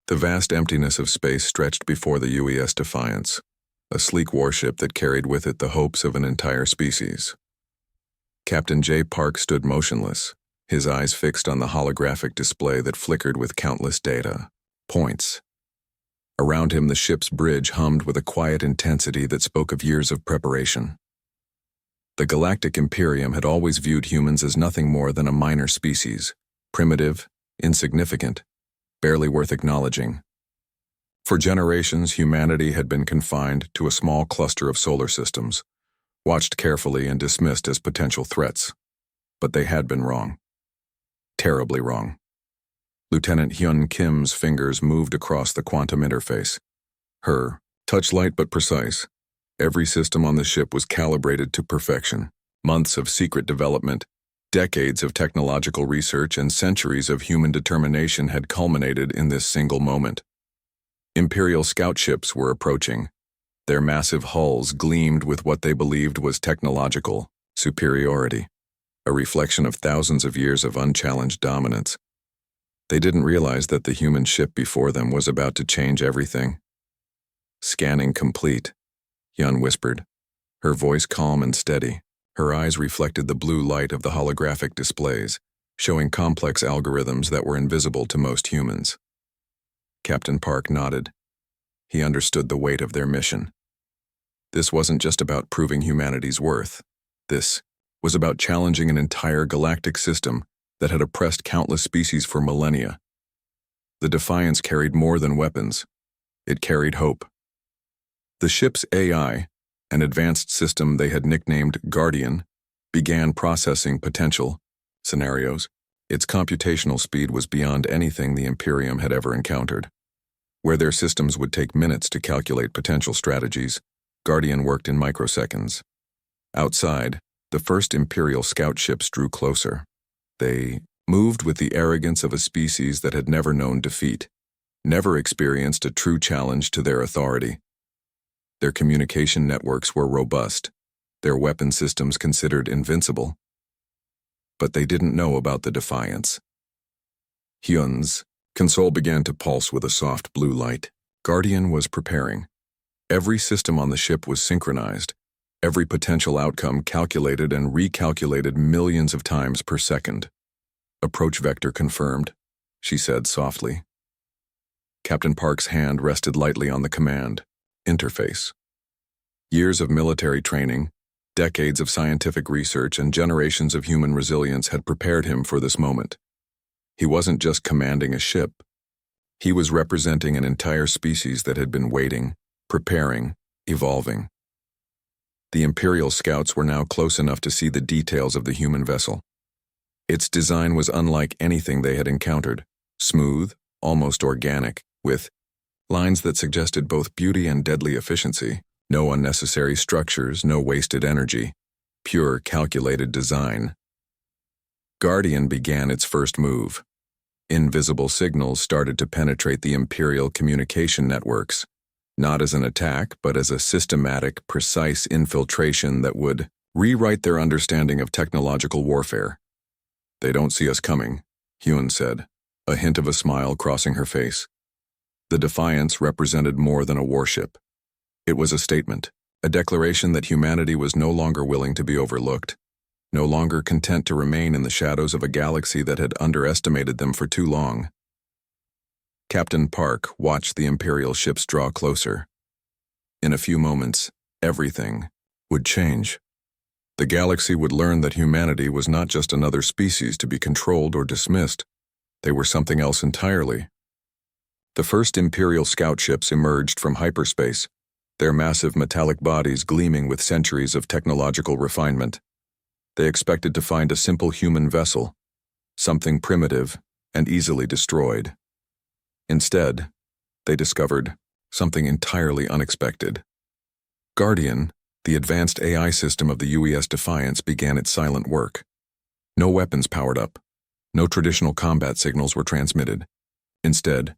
The vast emptiness of space stretched before the UES Defiance, a sleek warship that carried with it the hopes of an entire species. Captain J. Park stood motionless, his eyes fixed on the holographic display that flickered with countless data points. Around him, the ship's bridge hummed with a quiet intensity that spoke of years of preparation. The Galactic Imperium had always viewed humans as nothing more than a minor species, primitive, insignificant, barely worth acknowledging. For generations, humanity had been confined to a small cluster of solar systems, watched carefully and dismissed as potential threats. But they had been wrong. Terribly wrong. Lieutenant Hyun Kim's fingers moved across the quantum interface. Her, touch light but precise. Every system on the ship was calibrated to perfection. Months of secret development, decades of technological research, and centuries of human determination had culminated in this single moment. Imperial scout ships were approaching. Their massive hulls gleamed with what they believed was technological superiority, a reflection of thousands of years of unchallenged dominance. They didn't realize that the human ship before them was about to change everything. "Scanning complete," Hyun whispered, her voice calm and steady. Her eyes reflected the blue light of the holographic displays, showing complex algorithms that were invisible to most humans. Captain Park nodded. He understood the weight of their mission. This wasn't just about proving humanity's worth. This was about challenging an entire galactic system that had oppressed countless species for millennia. The Defiance carried more than weapons. It carried hope. The ship's AI, an advanced system they had nicknamed Guardian, began processing potential scenarios. Its computational speed was beyond anything the Imperium had ever encountered. Where their systems would take minutes to calculate potential strategies, Guardian worked in microseconds. Outside, the first Imperial scout ships drew closer. They moved with the arrogance of a species that had never known defeat, never experienced a true challenge to their authority. Their communication networks were robust, their weapon systems considered invincible. But they didn't know about the Defiance. Hyun's console began to pulse with a soft blue light. Guardian was preparing. Every system on the ship was synchronized, every potential outcome calculated and recalculated millions of times per second. "Approach vector confirmed," she said softly. Captain Park's hand rested lightly on the command interface. Years of military training, decades of scientific research, and generations of human resilience had prepared him for this moment. He wasn't just commanding a ship. He was representing an entire species that had been waiting, preparing, evolving. The Imperial scouts were now close enough to see the details of the human vessel. Its design was unlike anything they had encountered, smooth, almost organic, with lines that suggested both beauty and deadly efficiency. No unnecessary structures, no wasted energy. Pure, calculated design. Guardian began its first move. Invisible signals started to penetrate the Imperial communication networks, not as an attack, but as a systematic, precise infiltration that would rewrite their understanding of technological warfare. "They don't see us coming," Hyun said, a hint of a smile crossing her face. The Defiance represented more than a warship. It was a statement, a declaration that humanity was no longer willing to be overlooked, no longer content to remain in the shadows of a galaxy that had underestimated them for too long. Captain Park watched the Imperial ships draw closer. In a few moments, everything would change. The galaxy would learn that humanity was not just another species to be controlled or dismissed. They were something else entirely. The first Imperial scout ships emerged from hyperspace, their massive metallic bodies gleaming with centuries of technological refinement. They expected to find a simple human vessel, something primitive and easily destroyed. Instead, they discovered something entirely unexpected. Guardian, the advanced AI system of the UES Defiance, began its silent work. No weapons powered up. No traditional combat signals were transmitted. Instead,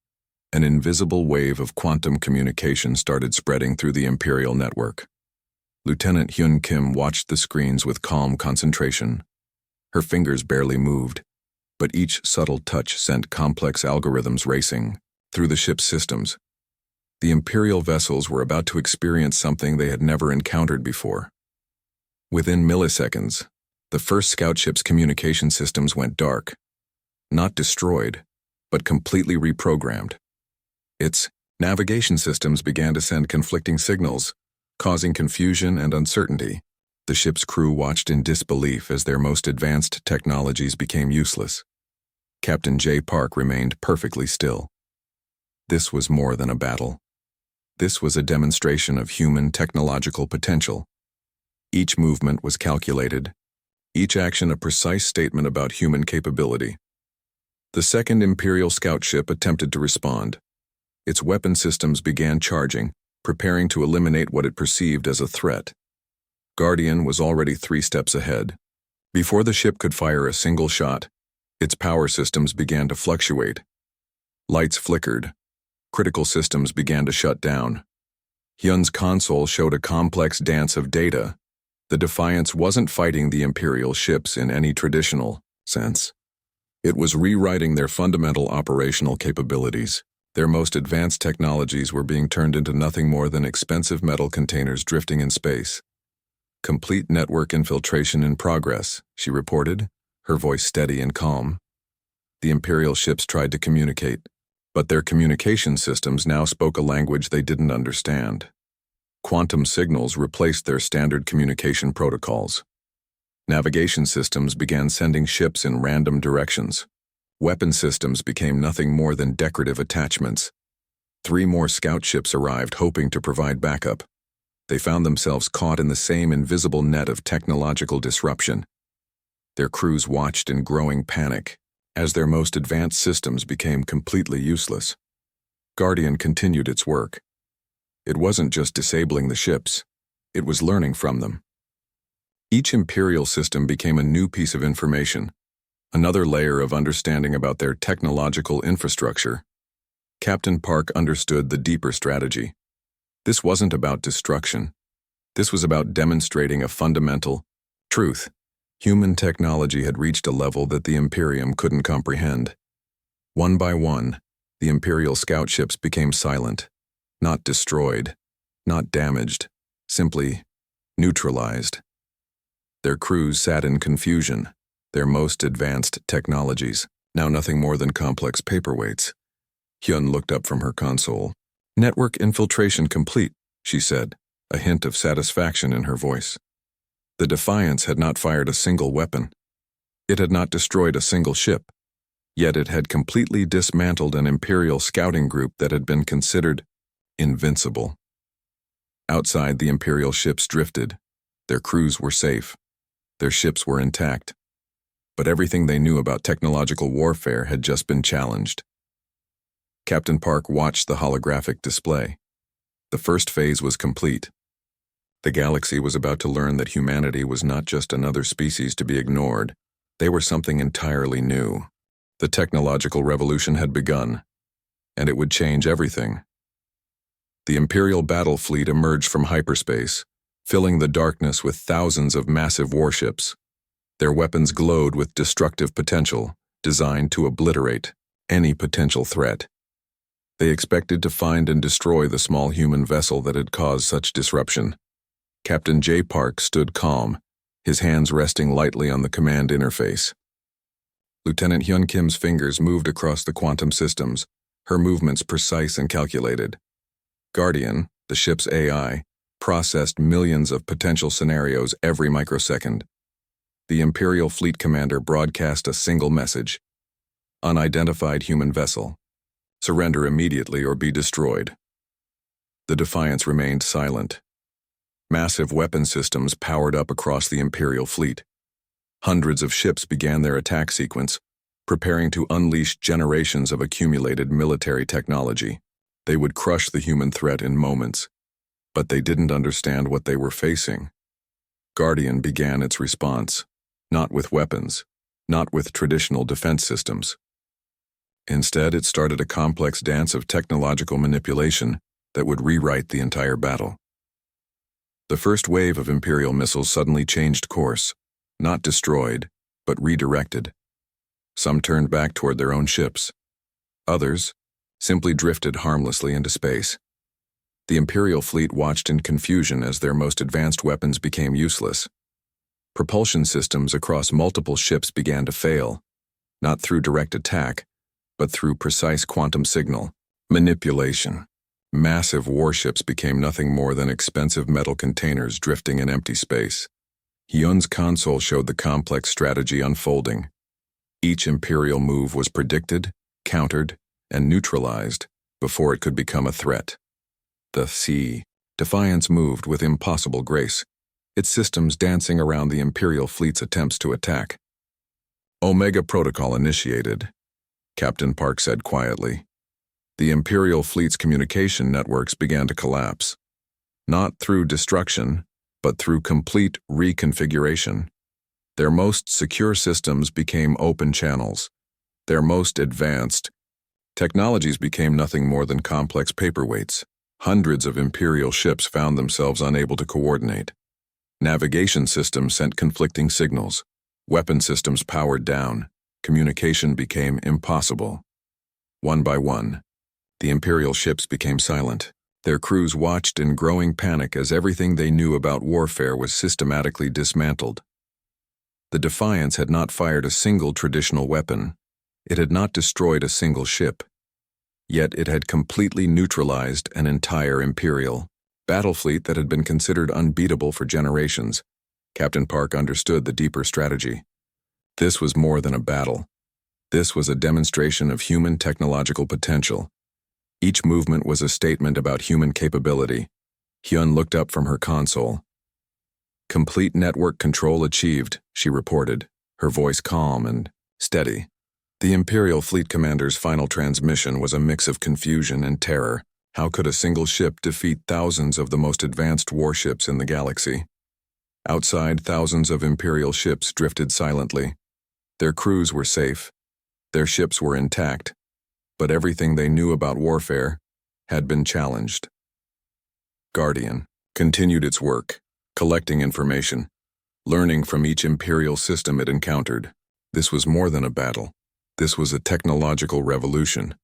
an invisible wave of quantum communication started spreading through the Imperial network. Lieutenant Hyun Kim watched the screens with calm concentration. Her fingers barely moved, but each subtle touch sent complex algorithms racing, through the ship's systems. The Imperial vessels were about to experience something they had never encountered before. Within milliseconds, the first scout ship's communication systems went dark. Not destroyed, but completely reprogrammed. Its navigation systems began to send conflicting signals, causing confusion and uncertainty. The ship's crew watched in disbelief as their most advanced technologies became useless. Captain J. Park remained perfectly still. This was more than a battle. This was a demonstration of human technological potential. Each movement was calculated, each action a precise statement about human capability. The second Imperial scout ship attempted to respond. Its weapon systems began charging, preparing to eliminate what it perceived as a threat. Guardian was already 3 steps ahead. Before the ship could fire a single shot, its power systems began to fluctuate. Lights flickered. Critical systems began to shut down. Hyun's console showed a complex dance of data. The Defiance wasn't fighting the Imperial ships in any traditional sense. It was rewriting their fundamental operational capabilities. Their most advanced technologies were being turned into nothing more than expensive metal containers drifting in space. Complete network infiltration in progress, she reported, her voice steady and calm. The Imperial ships tried to communicate, but their communication systems now spoke a language they didn't understand. Quantum signals replaced their standard communication protocols. Navigation systems began sending ships in random directions. Weapon systems became nothing more than decorative attachments. 3 more scout ships arrived, hoping to provide backup. They found themselves caught in the same invisible net of technological disruption. Their crews watched in growing panic as their most advanced systems became completely useless. Guardian continued its work. It wasn't just disabling the ships, it was learning from them. Each Imperial system became a new piece of information, another layer of understanding about their technological infrastructure. Captain Park understood the deeper strategy. This wasn't about destruction. This was about demonstrating a fundamental truth. Human technology had reached a level that the Imperium couldn't comprehend. One by one, the Imperial scout ships became silent, not destroyed, not damaged, simply neutralized. Their crews sat in confusion, their most advanced technologies, now nothing more than complex paperweights. Hyun looked up from her console. "Network infiltration complete," she said, a hint of satisfaction in her voice. The Defiance had not fired a single weapon. It had not destroyed a single ship. Yet it had completely dismantled an Imperial scouting group that had been considered invincible. Outside, the Imperial ships drifted. Their crews were safe. Their ships were intact. But everything they knew about technological warfare had just been challenged. Captain Park watched the holographic display. The first phase was complete. The galaxy was about to learn that humanity was not just another species to be ignored. They were something entirely new. The technological revolution had begun, and it would change everything. The Imperial battle fleet emerged from hyperspace, filling the darkness with thousands of massive warships. Their weapons glowed with destructive potential, designed to obliterate any potential threat. They expected to find and destroy the small human vessel that had caused such disruption. Captain J. Park stood calm, his hands resting lightly on the command interface. Lieutenant Hyun Kim's fingers moved across the quantum systems, her movements precise and calculated. Guardian, the ship's AI, processed millions of potential scenarios every microsecond. The Imperial Fleet Commander broadcast a single message: "Unidentified human vessel. Surrender immediately or be destroyed." The Defiance remained silent. Massive weapon systems powered up across the Imperial fleet. Hundreds of ships began their attack sequence, preparing to unleash generations of accumulated military technology. They would crush the human threat in moments. But they didn't understand what they were facing. Guardian began its response, not with weapons, not with traditional defense systems. Instead, it started a complex dance of technological manipulation that would rewrite the entire battle. The first wave of Imperial missiles suddenly changed course, not destroyed, but redirected. Some turned back toward their own ships. Others, simply drifted harmlessly into space. The Imperial fleet watched in confusion as their most advanced weapons became useless. Propulsion systems across multiple ships began to fail, not through direct attack, but through precise quantum signal manipulation. Massive warships became nothing more than expensive metal containers drifting in empty space. Hyun's console showed the complex strategy unfolding. Each Imperial move was predicted, countered, and neutralized before it could become a threat. The sea. Defiance moved with impossible grace, its systems dancing around the Imperial fleet's attempts to attack. Omega Protocol initiated, Captain Park said quietly. The Imperial fleet's communication networks began to collapse. Not through destruction, but through complete reconfiguration. Their most secure systems became open channels. Their most advanced technologies became nothing more than complex paperweights. Hundreds of Imperial ships found themselves unable to coordinate. Navigation systems sent conflicting signals. Weapon systems powered down. Communication became impossible. One by one, the Imperial ships became silent. Their crews watched in growing panic as everything they knew about warfare was systematically dismantled. The Defiance had not fired a single traditional weapon. It had not destroyed a single ship. Yet it had completely neutralized an entire Imperial battle fleet that had been considered unbeatable for generations. Captain Park understood the deeper strategy. This was more than a battle. This was a demonstration of human technological potential. Each movement was a statement about human capability. Hyun looked up from her console. Complete network control achieved, she reported, her voice calm and steady. The Imperial Fleet Commander's final transmission was a mix of confusion and terror. How could a single ship defeat thousands of the most advanced warships in the galaxy? Outside, thousands of Imperial ships drifted silently. Their crews were safe. Their ships were intact. But everything they knew about warfare had been challenged. Guardian continued its work, collecting information, learning from each Imperial system it encountered. This was more than a battle. This was a technological revolution.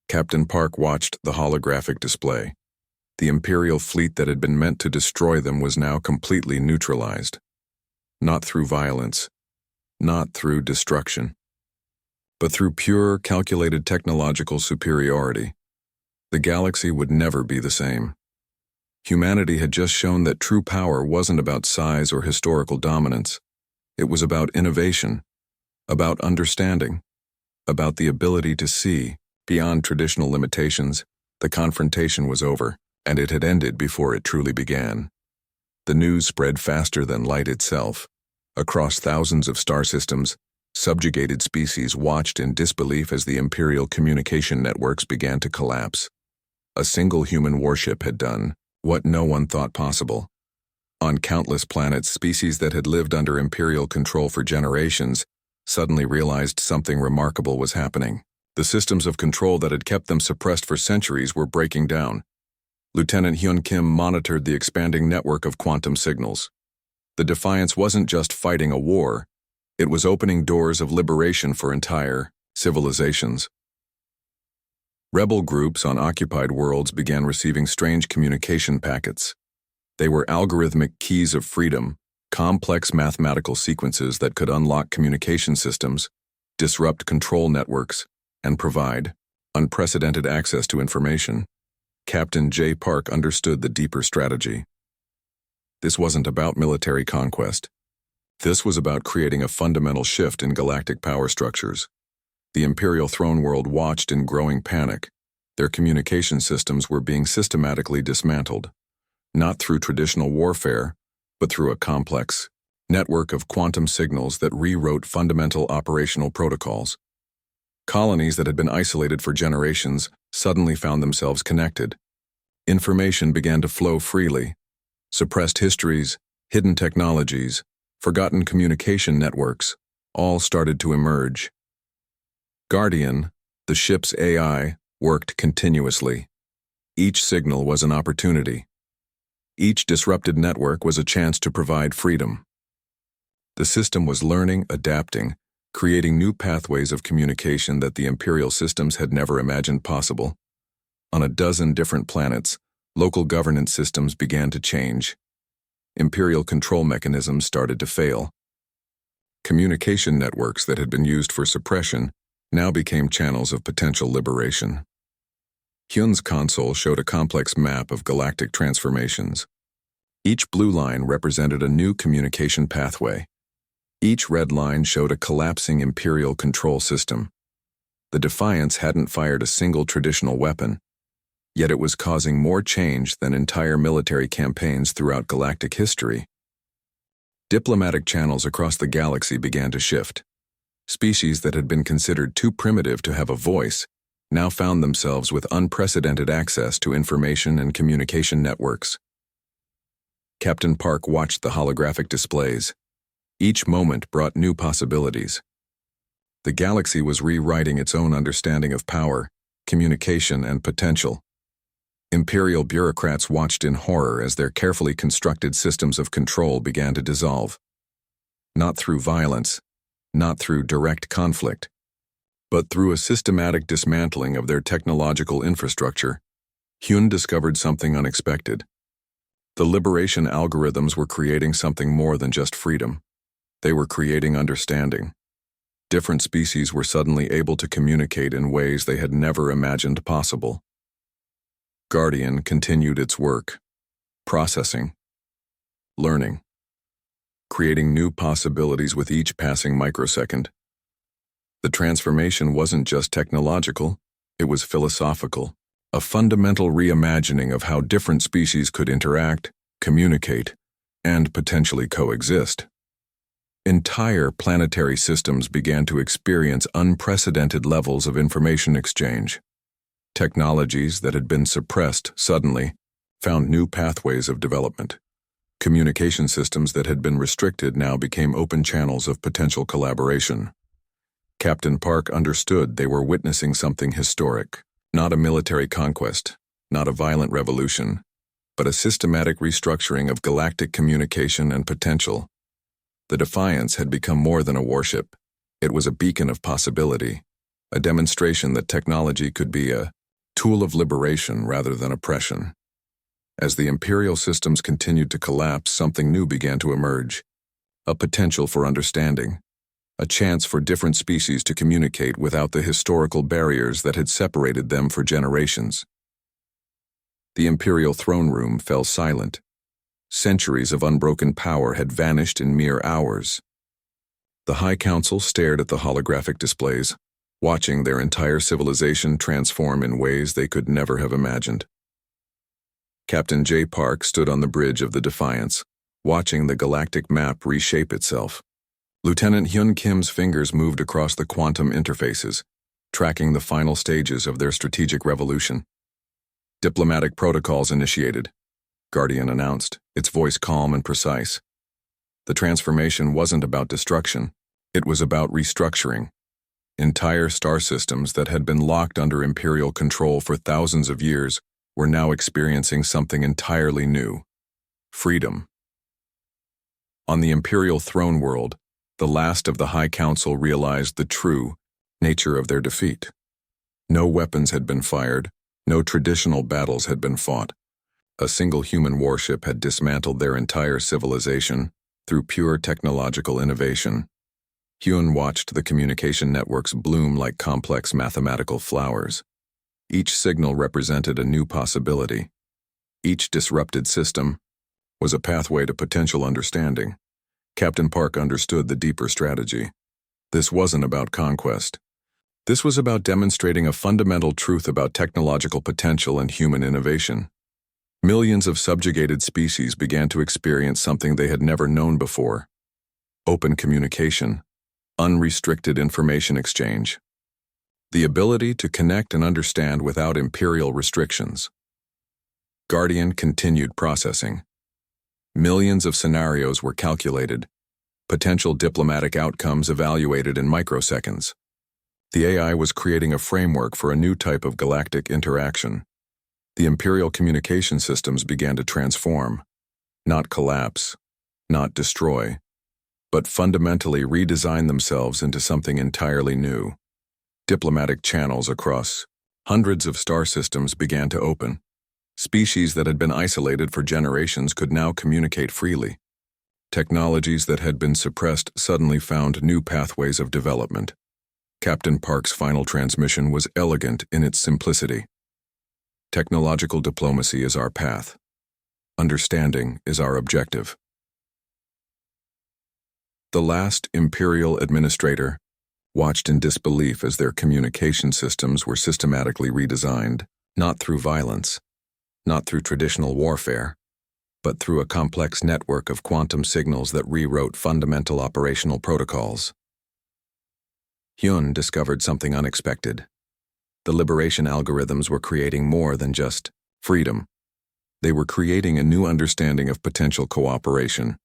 Captain Park watched the holographic display. The Imperial fleet that had been meant to destroy them was now completely neutralized. Not through violence, not through destruction, but through pure, calculated technological superiority. The galaxy would never be the same. Humanity had just shown that true power wasn't about size or historical dominance. It was about innovation, about understanding, about the ability to see beyond traditional limitations. The confrontation was over, and it had ended before it truly began. The news spread faster than light itself. Across thousands of star systems, subjugated species watched in disbelief as the Imperial communication networks began to collapse. A single human warship had done what no one thought possible. On countless planets, species that had lived under Imperial control for generations suddenly realized something remarkable was happening. The systems of control that had kept them suppressed for centuries were breaking down. Lieutenant Hyun Kim monitored the expanding network of quantum signals. The Defiance wasn't just fighting a war, it was opening doors of liberation for entire civilizations. Rebel groups on occupied worlds began receiving strange communication packets. They were algorithmic keys of freedom, complex mathematical sequences that could unlock communication systems, disrupt control networks, and provide unprecedented access to information. Captain J. Park understood the deeper strategy. This wasn't about military conquest. This was about creating a fundamental shift in galactic power structures. The Imperial throne world watched in growing panic. Their communication systems were being systematically dismantled, not through traditional warfare, but through a complex network of quantum signals that rewrote fundamental operational protocols. Colonies that had been isolated for generations suddenly found themselves connected. Information began to flow freely. Suppressed histories, hidden technologies, forgotten communication networks, all started to emerge. Guardian, the ship's AI, worked continuously. Each signal was an opportunity. Each disrupted network was a chance to provide freedom. The system was learning, adapting, creating new pathways of communication that the Imperial systems had never imagined possible. On a dozen different planets, local governance systems began to change. Imperial control mechanisms started to fail. Communication networks that had been used for suppression now became channels of potential liberation. Hyun's console showed a complex map of galactic transformations. Each blue line represented a new communication pathway. Each red line showed a collapsing Imperial control system. The Defiance hadn't fired a single traditional weapon, yet it was causing more change than entire military campaigns throughout galactic history. Diplomatic channels across the galaxy began to shift. Species that had been considered too primitive to have a voice now found themselves with unprecedented access to information and communication networks. Captain Park watched the holographic displays. Each moment brought new possibilities. The galaxy was rewriting its own understanding of power, communication, and potential. Imperial bureaucrats watched in horror as their carefully constructed systems of control began to dissolve. Not through violence, not through direct conflict, but through a systematic dismantling of their technological infrastructure. Hyun discovered something unexpected. The liberation algorithms were creating something more than just freedom. They were creating understanding. Different species were suddenly able to communicate in ways they had never imagined possible. Guardian continued its work, processing, learning, creating new possibilities with each passing microsecond. The transformation wasn't just technological, it was philosophical, a fundamental reimagining of how different species could interact, communicate, and potentially coexist. Entire planetary systems began to experience unprecedented levels of information exchange. Technologies that had been suppressed suddenly found new pathways of development. Communication systems that had been restricted now became open channels of potential collaboration. Captain Park understood they were witnessing something historic, not a military conquest, not a violent revolution, but a systematic restructuring of galactic communication and potential. The Defiance had become more than a warship. It was a beacon of possibility, a demonstration that technology could be a tool of liberation rather than oppression. As the Imperial systems continued to collapse, something new began to emerge. A potential for understanding. A chance for different species to communicate without the historical barriers that had separated them for generations. The Imperial throne room fell silent. Centuries of unbroken power had vanished in mere hours. The High Council stared at the holographic displays, watching their entire civilization transform in ways they could never have imagined. Captain J. Park stood on the bridge of the Defiance, watching the galactic map reshape itself. Lieutenant Hyun Kim's fingers moved across the quantum interfaces, tracking the final stages of their strategic revolution. Diplomatic protocols initiated, Guardian announced, its voice calm and precise. The transformation wasn't about destruction, it was about restructuring. Entire star systems that had been locked under Imperial control for thousands of years were now experiencing something entirely new: freedom. On the Imperial throne world, the last of the High Council realized the true nature of their defeat. No weapons had been fired, no traditional battles had been fought. A single human warship had dismantled their entire civilization through pure technological innovation. Hyun watched the communication networks bloom like complex mathematical flowers. Each signal represented a new possibility. Each disrupted system was a pathway to potential understanding. Captain Park understood the deeper strategy. This wasn't about conquest. This was about demonstrating a fundamental truth about technological potential and human innovation. Millions of subjugated species began to experience something they had never known before: open communication, unrestricted information exchange, the ability to connect and understand without imperial restrictions. Guardian continued processing. Millions of scenarios were calculated, potential diplomatic outcomes evaluated in microseconds. The AI was creating a framework for a new type of galactic interaction. The Imperial communication systems began to transform, not collapse, not destroy, but fundamentally redesign themselves into something entirely new. Diplomatic channels across hundreds of star systems began to open. Species that had been isolated for generations could now communicate freely. Technologies that had been suppressed suddenly found new pathways of development. Captain Park's final transmission was elegant in its simplicity. Technological diplomacy is our path. Understanding is our objective. The last Imperial administrator watched in disbelief as their communication systems were systematically redesigned, not through violence, not through traditional warfare, but through a complex network of quantum signals that rewrote fundamental operational protocols. Hyun discovered something unexpected. The liberation algorithms were creating more than just freedom. They were creating a new understanding of potential cooperation.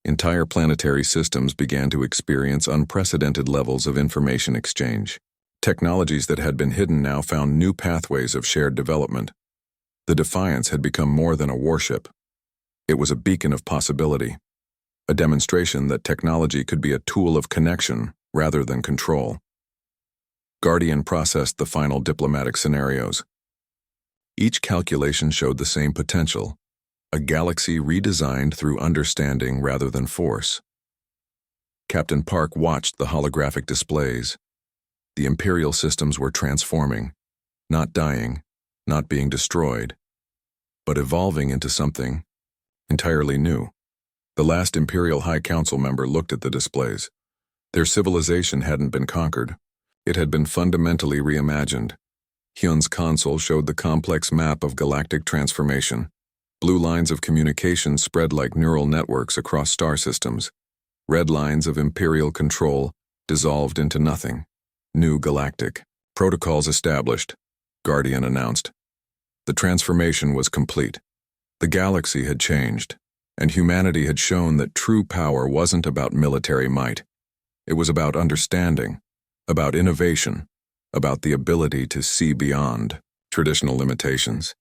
Entire planetary systems began to experience unprecedented levels of information exchange. Technologies that had been hidden now found new pathways of shared development. The Defiance had become more than a warship. It was a beacon of possibility, a demonstration that technology could be a tool of connection rather than control. Guardian processed the final diplomatic scenarios. Each calculation showed the same potential, a galaxy redesigned through understanding rather than force. Captain Park watched the holographic displays. The Imperial systems were transforming, not dying, not being destroyed, but evolving into something entirely new. The last Imperial High Council member looked at the displays. Their civilization hadn't been conquered. It had been fundamentally reimagined. Hyun's console showed the complex map of galactic transformation. Blue lines of communication spread like neural networks across star systems. Red lines of Imperial control dissolved into nothing. New Galactic. Protocols established, Guardian announced. The transformation was complete. The galaxy had changed, and humanity had shown that true power wasn't about military might. It was about understanding, about innovation, about the ability to see beyond traditional limitations.